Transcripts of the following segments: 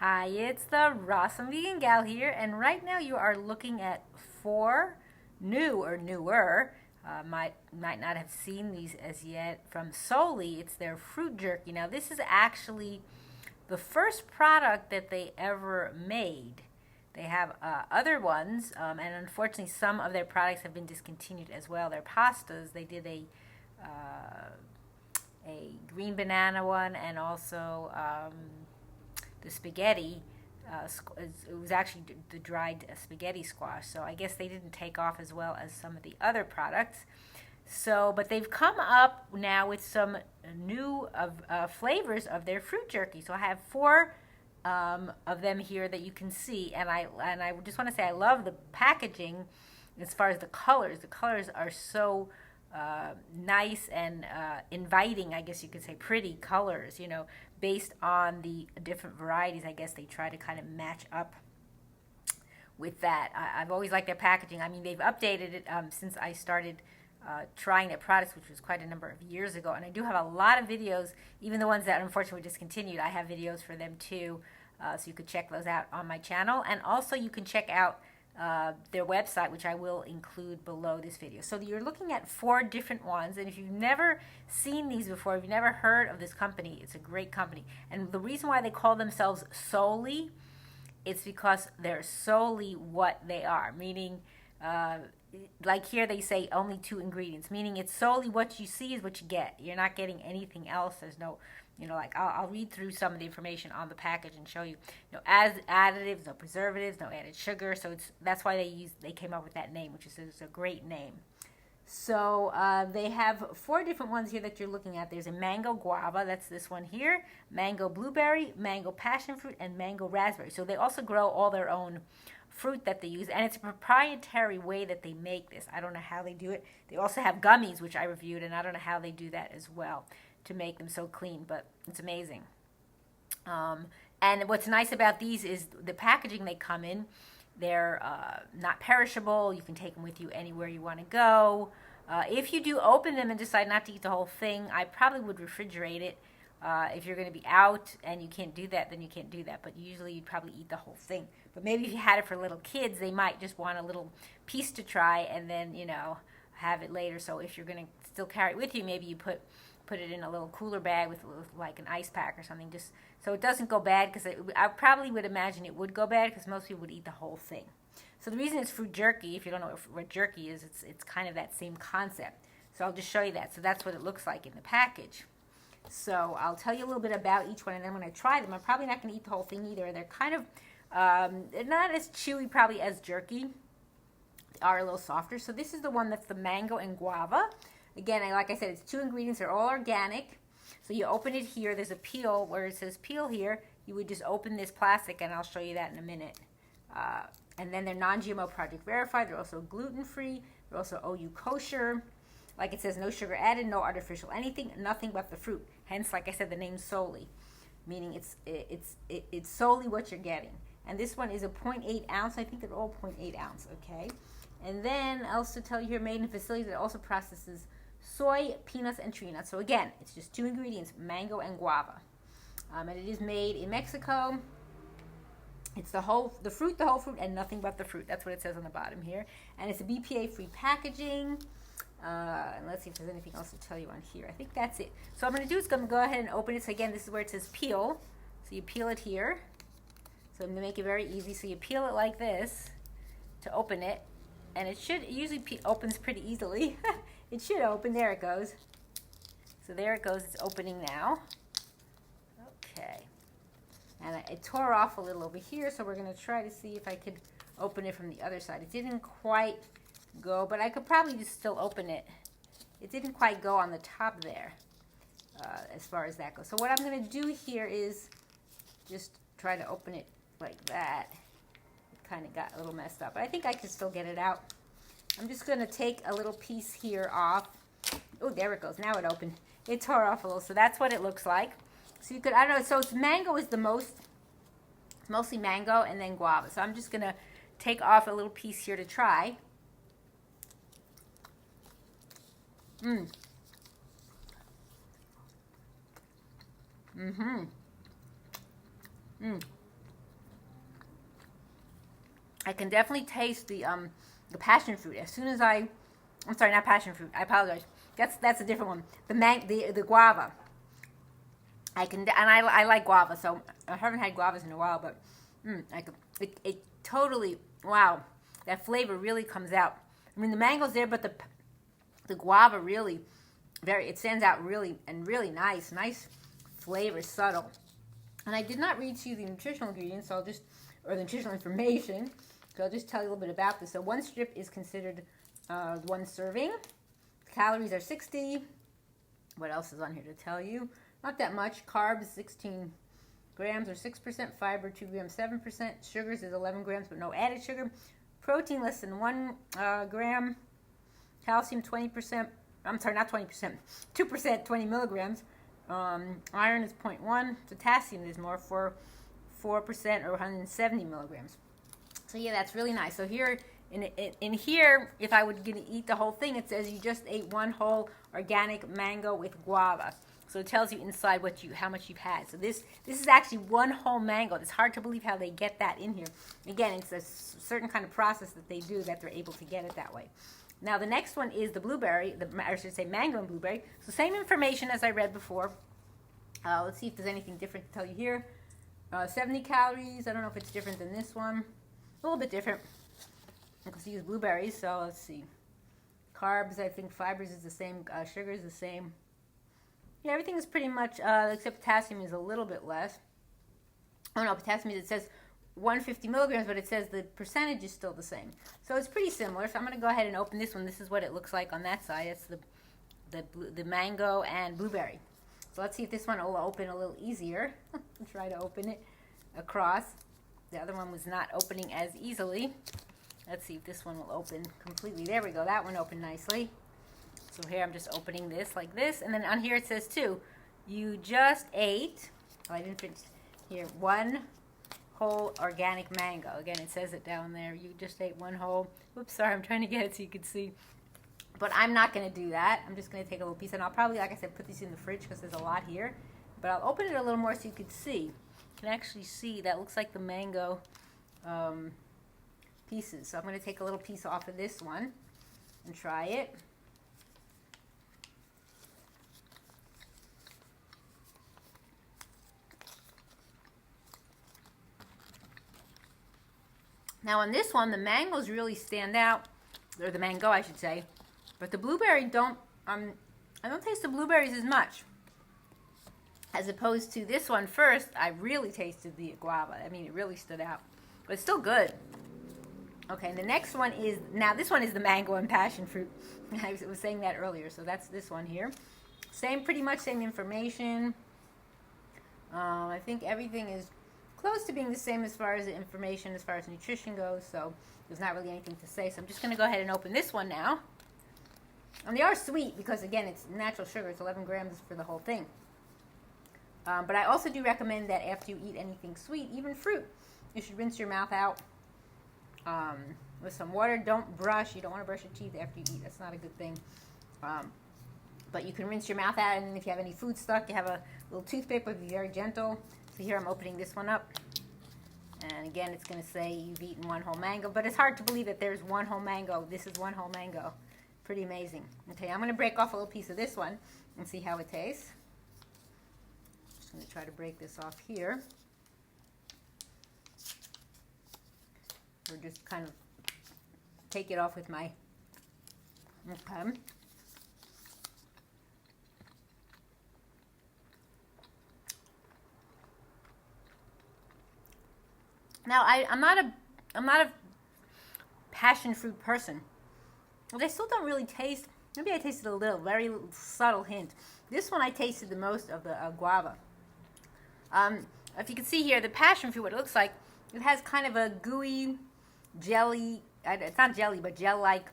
Hi, it's the Rawesome Vegan Gal here, and right now you are looking at four new or newer, might not have seen these as yet, from Solely. It's their fruit jerky. Now, this is actually the first product that they ever made. They have other ones, and unfortunately, some of their products have been discontinued as well. Their pastas, they did a green banana one, and also the spaghetti. It was actually the dried spaghetti squash, so I guess they didn't take off as well as some of the other products. So, but they've come up now with some new flavors of their fruit jerky. So I have four of them here that you can see, and I just want to say I love the packaging as far as the colors. The colors are so nice and inviting, I guess you could say, pretty colors, based on the different varieties. I guess they try to kind of match up with that. I've always liked their packaging. I mean, they've updated it since I started trying their products, which was quite a number of years ago. And I do have a lot of videos, even the ones that unfortunately discontinued. I have videos for them too, so you could check those out on my channel. And also you can check out their website, which I will include below this video. So you're looking at four different ones, and if you've never seen these before, if you've never heard of this company, it's a great company. And the reason why they call themselves Solely, it's because they're solely what they are, meaning like here they say only 2 ingredients, meaning it's solely what you see is what you get. You're not getting anything else. There's no, like I'll read through some of the information on the package and show you, as additives, no preservatives, no added sugar. So that's why they came up with that name, which is a great name. So they have 4 different ones here that you're looking at. There's a mango guava, that's this one here, mango blueberry, mango passion fruit, and mango raspberry. So they also grow all their own fruit that they use, and it's a proprietary way that they make this. I don't know how they do it. They also have gummies, which I reviewed, and I don't know how they do that as well to make them so clean, but it's amazing. And what's nice about these is the packaging they come in. They're not perishable. You can take them with you anywhere you want to go. If you do open them and decide not to eat the whole thing, I probably would refrigerate it. If you're going to be out and you can't do that, then you can't do that. But usually you'd probably eat the whole thing. But maybe if you had it for little kids, they might just want a little piece to try and then, have it later. So if you're going to still carry it with you, maybe you put it in a little cooler bag with like an ice pack or something, just so it doesn't go bad, because I probably would imagine it would go bad because most people would eat the whole thing. So the reason it's fruit jerky, if you don't know what jerky is, it's kind of that same concept. So I'll just show you that. So that's what it looks like in the package. So I'll tell you a little bit about each one, and then when I try them, I'm probably not going to eat the whole thing either. They're kind of they're not as chewy probably as jerky. They are a little softer. So this is the one that's the mango and guava. Again, like I said, it's 2 ingredients. They're all organic. So you open it here. There's a peel where it says peel here. You would just open this plastic, and I'll show you that in a minute. And then they're non-GMO project verified. They're also gluten-free. They're also OU kosher. Like it says, no sugar added, no artificial anything, nothing but the fruit. Hence, like I said, the name Solely, meaning it's solely what you're getting. And this one is a 0.8 ounce. I think they're all 0.8 ounce, okay? And then I also tell you here, made in facilities that also processes soy, peanuts, and tree nuts. So again, it's just 2 ingredients, mango and guava. And it is made in Mexico. It's the fruit, and nothing but the fruit. That's what it says on the bottom here. And it's a BPA-free packaging. And let's see if there's anything else to tell you on here. I think that's it. So what I'm going to do is I'm going to go ahead and open it. So again, this is where it says peel. So you peel it here. So I'm going to make it very easy. So you peel it like this to open it. And it usually opens pretty easily. It should open. There it goes. So there it goes. It's opening now. Okay. And it tore off a little over here. So we're going to try to see if I could open it from the other side. It didn't quite go, but I could probably just still open it. It didn't quite go on the top there as far as that goes. So what I'm going to do here is just try to open it like that. It kind of got a little messed up, but I think I can still get it out. I'm just going to take a little piece here off. Oh, there it goes. Now it opened. It tore off a little, so that's what it looks like. So you could, I don't know, so it's mango is mostly mango and then guava. So I'm just going to take off a little piece here to try. I can definitely taste the passion fruit. As soon as I'm sorry, not passion fruit. I apologize. That's a different one. The guava. I like guava, so I haven't had guavas in a while, but it totally, wow, that flavor really comes out. I mean, the mango's there, but the guava really, it stands out really nice flavor, subtle. And I did not read to you the nutritional ingredients, or the nutritional information, so I'll just tell you a little bit about this. So one strip is considered one serving. The calories are 60. What else is on here to tell you? Not that much. Carbs, 16 grams or 6%. Fiber, 2 grams, 7%. Sugars is 11 grams, but no added sugar. Protein, less than 1 gram. Calcium, 20%. I'm sorry, not 20%. 2%, 20 milligrams. Iron is 0.1. Potassium is more, 4% or 170 milligrams. So yeah, that's really nice. So here, in here, if I would eat the whole thing, it says you just ate one whole organic mango with guava. So it tells you inside how much you've had. So this is actually one whole mango. It's hard to believe how they get that in here. Again, it's a certain kind of process that they do that they're able to get it that way. Now the next one is the blueberry, I should say mango and blueberry. So same information as I read before. Let's see if there's anything different to tell you here. 70 calories. I don't know if it's different than this one. A little bit different. Because you use blueberries. So let's see. Carbs, I think fibers is the same. Sugar is the same. Yeah, everything is pretty much, except potassium is a little bit less. Oh no, potassium it says 150 milligrams, but it says the percentage is still the same. So it's pretty similar. So I'm going to go ahead and open this one. This is what it looks like on that side. It's the mango and blueberry. So let's see if this one will open a little easier. Try to open it across. The other one was not opening as easily. Let's see if this one will open completely. There we go. That one opened nicely. So here I'm just opening this like this. And then on here it says too, you just ate, oh, I didn't finish here, one whole organic mango. Again, it says it down there. You just ate one whole, whoops, sorry, I'm trying to get it so you can see. But I'm not going to do that. I'm just going to take a little piece. And I'll probably, like I said, put these in the fridge because there's a lot here. But I'll open it a little more so you can see. You can actually see that looks like the mango pieces. So I'm going to take a little piece off of this one and try it. Now on this one, the mangoes really stand out, or the mango I should say, but the blueberry I don't taste the blueberries as much. As opposed to this one first, I really tasted the guava. I mean, it really stood out, but it's still good. Okay, and the next one is, now this one is the mango and passion fruit. I was saying that earlier, so that's this one here. Pretty much same information. I think everything is close to being the same as far as the information, as far as nutrition goes, so there's not really anything to say. So I'm just going to go ahead and open this one now. And they are sweet because, again, it's natural sugar. It's 11 grams for the whole thing. But I also do recommend that after you eat anything sweet, even fruit, you should rinse your mouth out with some water. Don't brush. You don't want to brush your teeth after you eat. That's not a good thing. But you can rinse your mouth out, and if you have any food stuck, you have a little toothpaper. Be very gentle. So here I'm opening this one up. And again, it's going to say you've eaten one whole mango. But it's hard to believe that there's one whole mango. This is one whole mango. Pretty amazing. Okay, I'm going to break off a little piece of this one and see how it tastes. Just going to try to break this off here. Or just kind of take it off with my... Okay. Now, I'm not a passion fruit person. Well, they still don't really taste. Maybe I tasted a little, very subtle hint. This one I tasted the most of the guava. If you can see here, the passion fruit, what it looks like, it has kind of a gooey jelly. It's not jelly, but gel-like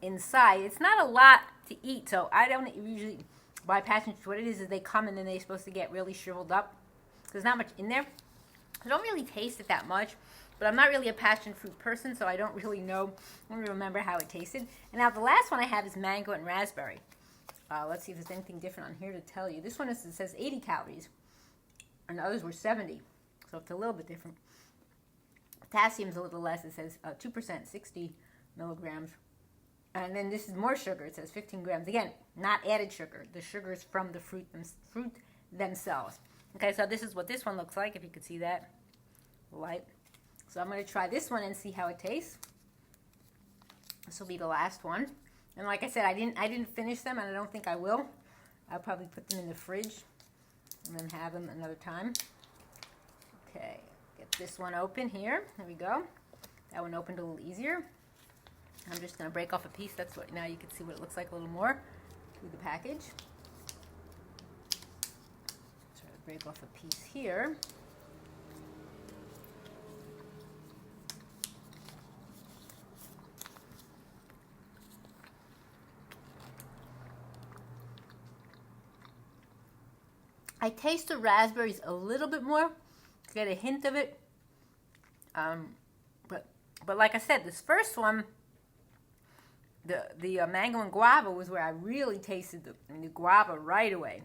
inside. It's not a lot to eat, so I don't usually buy passion fruit. What it is they come and then they're supposed to get really shriveled up. There's not much in there. I don't really taste it that much, but I'm not really a passion fruit person, so I don't really know. I don't really remember how it tasted. And now the last one I have is mango and raspberry. Let's see if there's anything different on here to tell you. This one it says 80 calories, and the others were 70, so it's a little bit different. Potassium's a little less. It says 2%, 60 milligrams. And then this is more sugar. It says 15 grams. Again, not added sugar. The sugar is from the fruit themselves. Okay, so this is what this one looks like, if you could see that. Light. So I'm going to try this one and see how it tastes. This will be the last one. And like I said, I didn't finish them, and I don't think I will. I'll probably put them in the fridge and then have them another time. Okay, get this one open here. There we go. That one opened a little easier. I'm just going to break off a piece. That's what, now you can see what it looks like a little more through the package. Try to break off a piece here. I taste the raspberries a little bit more. Get a hint of it. But like I said, this first one, the mango and guava was where I really tasted the guava right away.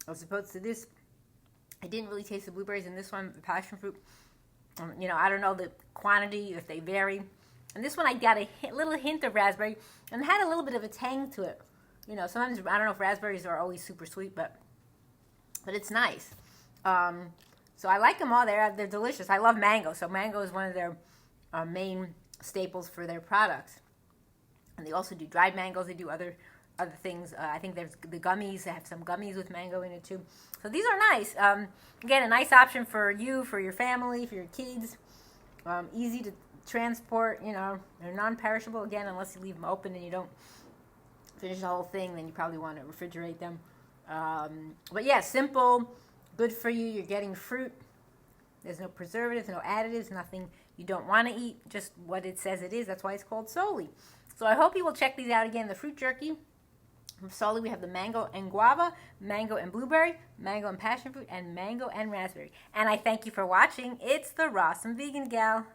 As opposed to this, I didn't really taste the blueberries in this one, the passion fruit. You know, I don't know the quantity, if they vary. And this one I got a little hint of raspberry and had a little bit of a tang to it. You know, sometimes, I don't know if raspberries are always super sweet, but it's nice. So I like them all. They're delicious. I love mango. So mango is one of their main staples for their products. And they also do dried mangoes. They do other things. I think there's the gummies. They have some gummies with mango in it too. So these are nice. Again, a nice option for you, for your family, for your kids. Easy to transport. You know, they're non-perishable. Again, unless you leave them open and you don't finish the whole thing, then you probably want to refrigerate them. But yeah, simple, good for you. You're getting fruit. There's no preservatives, no additives, nothing you don't want to eat, just what it says it is. That's why it's called Soli. So I hope you will check these out again. The fruit jerky from Soli, we have the mango and guava, mango and blueberry, mango and passion fruit, and mango and raspberry. And I thank you for watching. It's the Rawesome Vegan Gal.